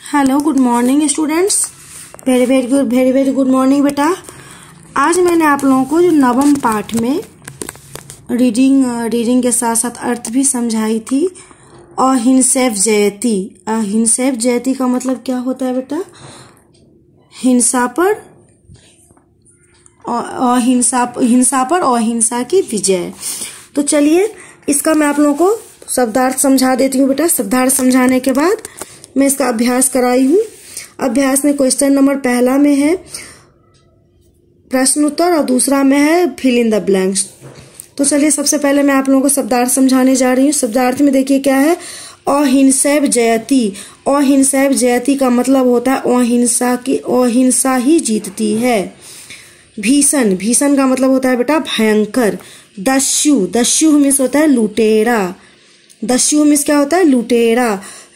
Hello, good morning students. Very good morning बेटा। आज मैंने आप लोगों को जो नवम पाठ में रीडिंग के साथ साथ अर्थ भी समझाई थी। अहिंसैव जयति का मतलब क्या होता है बेटा? हिंसा पर अहिंसा की विजय। तो चलिए इसका मैं आप लोगों को शब्दार्थ समझा देती हूँ बेटा। शब्दार्थ समझाने के बाद मैं इसका अभ्यास कराई हूँ। अभ्यास में क्वेश्चन नंबर पहला में है प्रश्न उत्तर और दूसरा में है फिल इन द ब्लैंक्स। तो चलिए सबसे पहले मैं आप लोगों को शब्दार्थ समझाने जा रही हूँ। शब्दार्थ में देखिए क्या है, अहिंसैव जयति। अहिंसैव जयति का मतलब होता है अहिंसा ही जीतती है। भीषण का मतलब होता है बेटा भयंकर। दस्यु मीन्स होता है लुटेरा।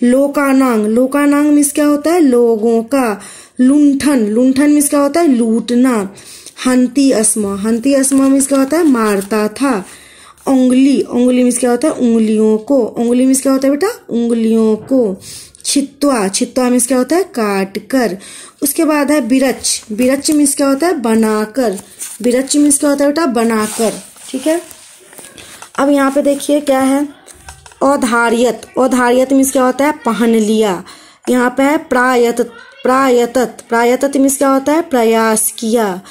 लोकानांग मीन्स क्या होता है लोगों का। लुंठन मीन्स क्या होता है लूटना। हंती अस्मा मीन्स क्या होता है मारता था। उंगली मीन्स क्या होता है उंगलियों को। उंगली मीन्स क्या होता है बेटा उंगलियों को। छित्वा मीन्स क्या होता है काट कर। उसके बाद है बिरच मीन्स क्या होता है बनाकर। बिरच मीन्स क्या होता है बेटा बनाकर। ठीक है, अब यहाँ पे देखिए क्या है, अधार्यत मीन्स क्या होता है पहन लिया। यहाँ पे है प्रायतत मीन्स क्या होता है प्रयास किया।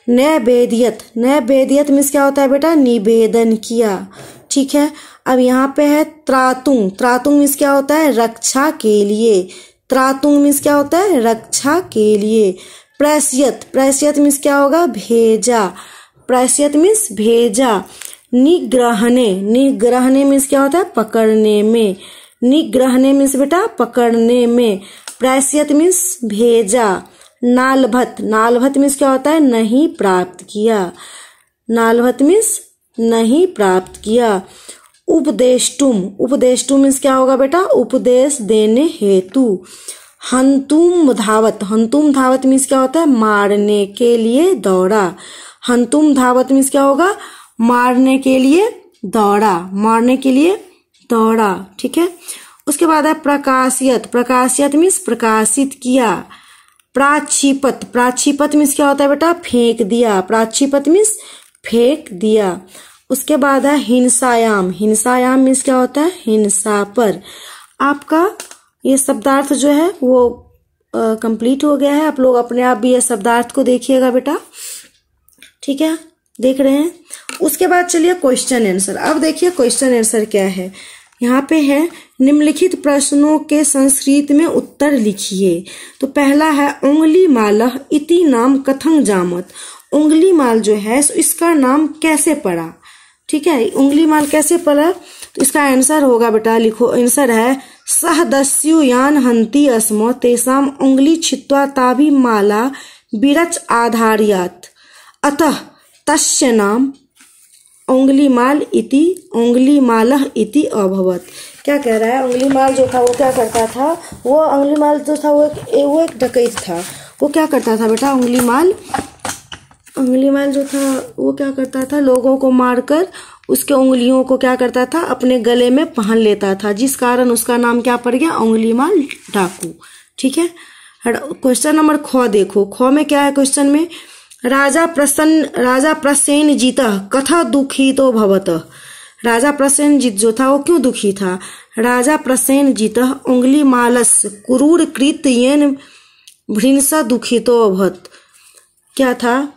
नैवेद्यत मीन्स क्या होता है बेटा निवेदन किया। ठीक है, अब यहाँ पे है त्रातुंग मीन्स क्या होता है रक्षा के लिए। त्रातुंग मीन्स क्या होता है रक्षा के लिए। प्रैस्यत मीन्स क्या होगा भेजा। प्रैस्यत मीन्स भेजा। निग्रहणे मीन्स क्या होता है पकड़ने में। निग्रहणे मीन्स बेटा पकड़ने में। प्रैस्यत मीन्स भेजा। नालभत मीन्स क्या होता है नहीं प्राप्त किया। नालभत मीन्स नहीं प्राप्त किया। उपदेष्टुम मीन्स क्या होगा बेटा उपदेश देने हेतु। हंतुम धावत मीन्स क्या होता है मारने के लिए दौड़ा। हंतुम धावत मीन्स क्या होगा मारने के लिए दौड़ा। ठीक है, उसके बाद है प्रकाशियत मीन्स प्रकाशित किया। प्राक्षिपत मीन्स क्या होता है बेटा फेंक दिया। प्राक्षिपत मीन्स फेंक दिया। उसके बाद है हिंसायाम मीन्स क्या होता है हिंसा पर। आपका ये शब्दार्थ जो है वो कंप्लीट हो गया है। आप लोग अपने आप भी ये शब्दार्थ को देखिएगा बेटा। ठीक है, देख रहे हैं। उसके बाद चलिए क्वेश्चन आंसर। अब देखिए क्वेश्चन आंसर क्या है। यहाँ पे है निम्नलिखित प्रश्नों के संस्कृत में उत्तर लिखिए। तो पहला है उंगली मालह इति नाम कथं जामत। उंगली माल जो है इसका नाम कैसे पड़ा। ठीक है, उंगली माल कैसे पड़ा, तो इसका आंसर होगा बेटा लिखो। आंसर है सह दस्यु यान हंती अस्म तेसाम उंगली छित्वा ताभि माला बिरच आधार्यात अतः तस्य नाम उंगलीमाल इति अभवत। क्या कह रहा है, उंगलीमाल जो था वो क्या करता था, वो उंगलीमाल जो था वो एक डकैत था। वो क्या करता था बेटा उंगलीमाल जो था वो क्या करता था लोगों को मारकर उसके उंगलियों को क्या करता था अपने गले में पहन लेता था, जिस कारण उसका नाम क्या पड़ गया उंगलीमाल डाकू। ठीक है, क्वेश्चन नंबर ख देखो। ख में क्या है क्वेश्चन में, राजा प्रसेनजित कथा दुखितो भवत। राजा प्रसेनजित जो था वो क्यों दुखी था। राजा प्रसेनजित उंगलीमालस्य क्रूर कृत येन भृंस दुखितो अभवत। क्या था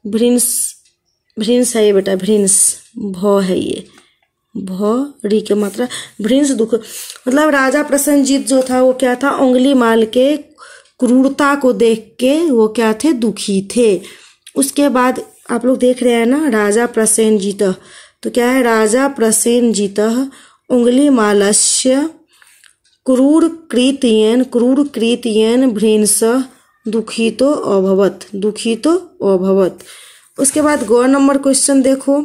भृंस है ये बेटा, भृंस भ है ये, भ री के मात्रा भृंस दुख। मतलब राजा प्रसेनजित जो था वो क्या था उंगलीमाल के क्रूरता को देख के वो क्या थे दुखी थे। उसके बाद आप लोग देख रहे हैं ना राजा प्रसेनजित, तो क्या है राजा प्रसेनजित उंगलीमालस्य क्रूर कृतयेन भृंस दुखितो अभवत। उसके बाद ग नंबर क्वेश्चन देखो।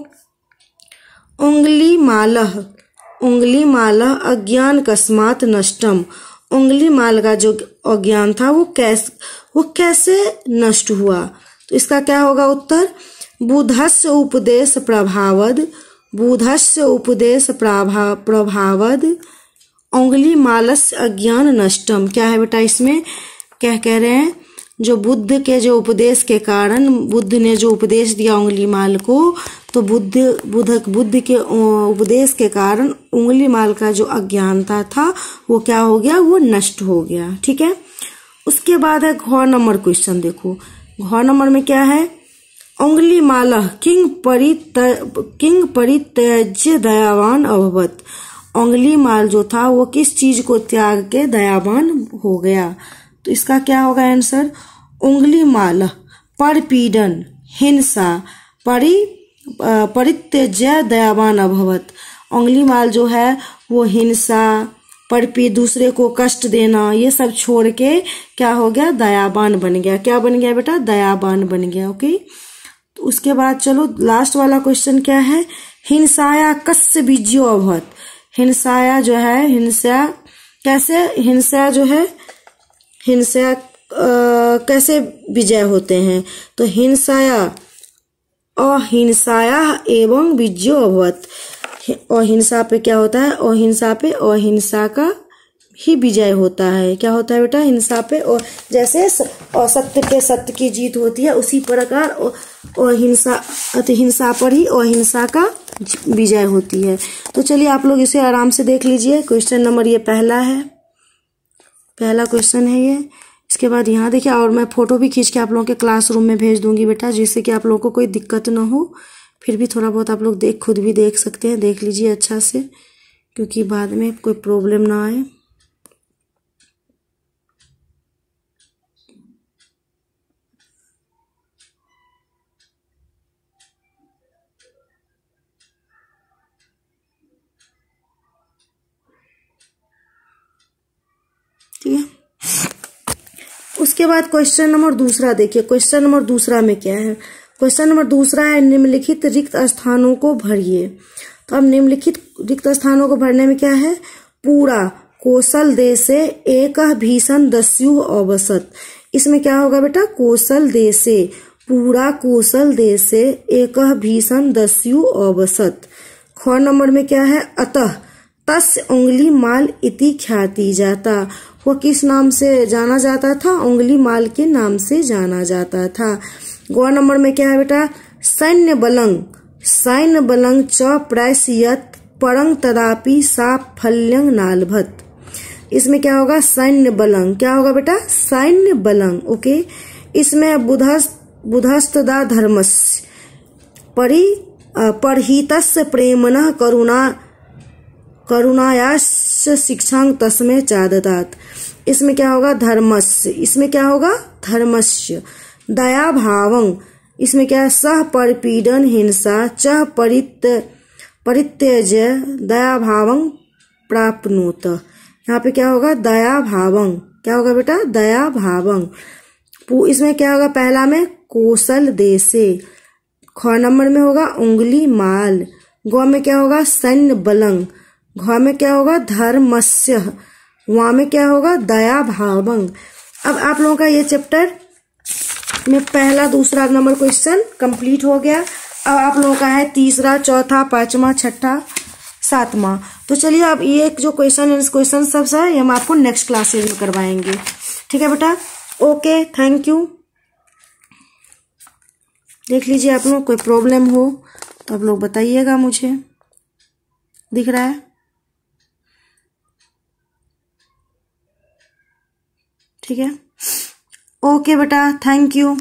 उंगलीमालः अज्ञान कस्मात नष्टम। उंगलीमाल का जो अज्ञान था वो कैसे नष्ट हुआ। तो इसका क्या होगा उत्तर, बुधस्य उपदेश प्रभावद उंगली मालस्य अज्ञान नष्टम। क्या है बेटा इसमें, क्या कह रहे हैं, जो बुद्ध के जो उपदेश के कारण, बुद्ध ने जो उपदेश दिया उंगली माल को, तो बुद्ध के उपदेश के कारण उंगली माल का जो अज्ञानता था वो क्या हो गया, वो नष्ट हो गया। ठीक है। उसके बाद है घ नंबर क्वेश्चन। देखो घ नंबर में क्या है, उंगली माला किंग परित्यज्य दयावान अभवत। उंगली माल जो था वो किस चीज को त्याग के दयावान हो गया। तो इसका क्या होगा आंसर, उंगली माल परपीड़न हिंसा परित्यज्य दयावान अभवत। उंगली माल जो है वो हिंसा दूसरे को कष्ट देना ये सब छोड़ के क्या हो गया, दयावान बन गया। क्या बन गया बेटा, दयावान बन गया। ओके। तो उसके बाद चलो लास्ट वाला क्वेश्चन क्या है, हिंसाया कस्य बीज्यो अभवत। हिंसाया जो है, हिंसा कैसे, हिंसा जो है, हिंसा कैसे विजय होते हैं, तो हिंसाया अहिंसाया एवं बीज्यो अभवत। अहिंसा पे क्या होता है, अहिंसा पे अहिंसा का ही विजय होता है। क्या होता है बेटा, हिंसा पे, और जैसे असत्य पे सत्य की जीत होती है उसी प्रकार अहिंसा पर ही अहिंसा का विजय होती है। तो चलिए आप लोग इसे आराम से देख लीजिए। क्वेश्चन नंबर ये पहला है, पहला क्वेश्चन है ये। इसके बाद यहाँ देखिए, और मैं फोटो भी खींच के आप लोगों के क्लासरूम में भेज दूंगी बेटा, जिससे कि आप लोगों को कोई दिक्कत ना हो। फिर भी थोड़ा बहुत आप लोग खुद भी देख सकते हैं, देख लीजिए अच्छा से, क्योंकि बाद में कोई प्रॉब्लम ना आए। ठीक है। उसके बाद क्वेश्चन नंबर दूसरा देखिए, क्वेश्चन नंबर दूसरा में क्या है, क्वेश्चन नंबर दूसरा है निम्नलिखित रिक्त स्थानों को भरिए। तो अब निम्नलिखित रिक्त स्थानों को भरने में क्या है, पूरा कौशल देशे एक भीषण दस्यु अवसत। इसमें क्या होगा बेटा, कौशल देशे, पूरा कौशल देशे एक भीषण दस्यु अवसत। ख नंबर में क्या है, अतः तस्य उंगली माल इति ख्याति जाता। वो किस नाम से जाना जाता था, उंगली माल के नाम से जाना जाता था। ग नंबर में क्या है बेटा, सैन्य बलंग च प्रायश्यत परंग तदापि साफल्यं नालभत। इसमें क्या होगा, सैन्य बलंग, क्या होगा बेटा, सैन्य बलंग। ओके। इसमें बुधस्तदा धर्मस्य परहितस्य प्रेमणः करुणायास्य शिक्षां तस्मै चाददात। इसमें क्या होगा, धर्मस्य, इसमें क्या होगा, धर्मस्य। दया भावं, इसमें क्या है, सह परपीडन हिंसा च परित्यज्य दया भावं प्राप्नुत। यहाँ पे क्या होगा, दया भावं, क्या होगा बेटा, दया भावं। इसमें क्या होगा, पहला में कौशल देशे, ख नंबर में होगा उंगली माल, ग में क्या होगा, सैन्य बलंग, घ में क्या होगा, धर्मस्य, वहां में क्या होगा, दया भावं। अब आप लोगों का ये चैप्टर में पहला दूसरा नंबर क्वेश्चन कंप्लीट हो गया। अब आप लोगों का है तीसरा, चौथा, पांचवा, छठा, सातवां। तो चलिए अब ये जो क्वेश्चन सब है हम आपको नेक्स्ट क्लासेज में करवाएंगे। ठीक है बेटा, ओके, थैंक यू। देख लीजिए आप लोग, कोई प्रॉब्लम हो तो आप लोग बताइएगा मुझे। दिख रहा है, ठीक है, ओके बेटा, थैंक यू।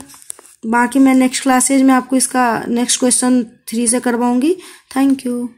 बाकी मैं नेक्स्ट क्लासेज में आपको इसका नेक्स्ट क्वेश्चन 3 से करवाऊंगी। Thank you.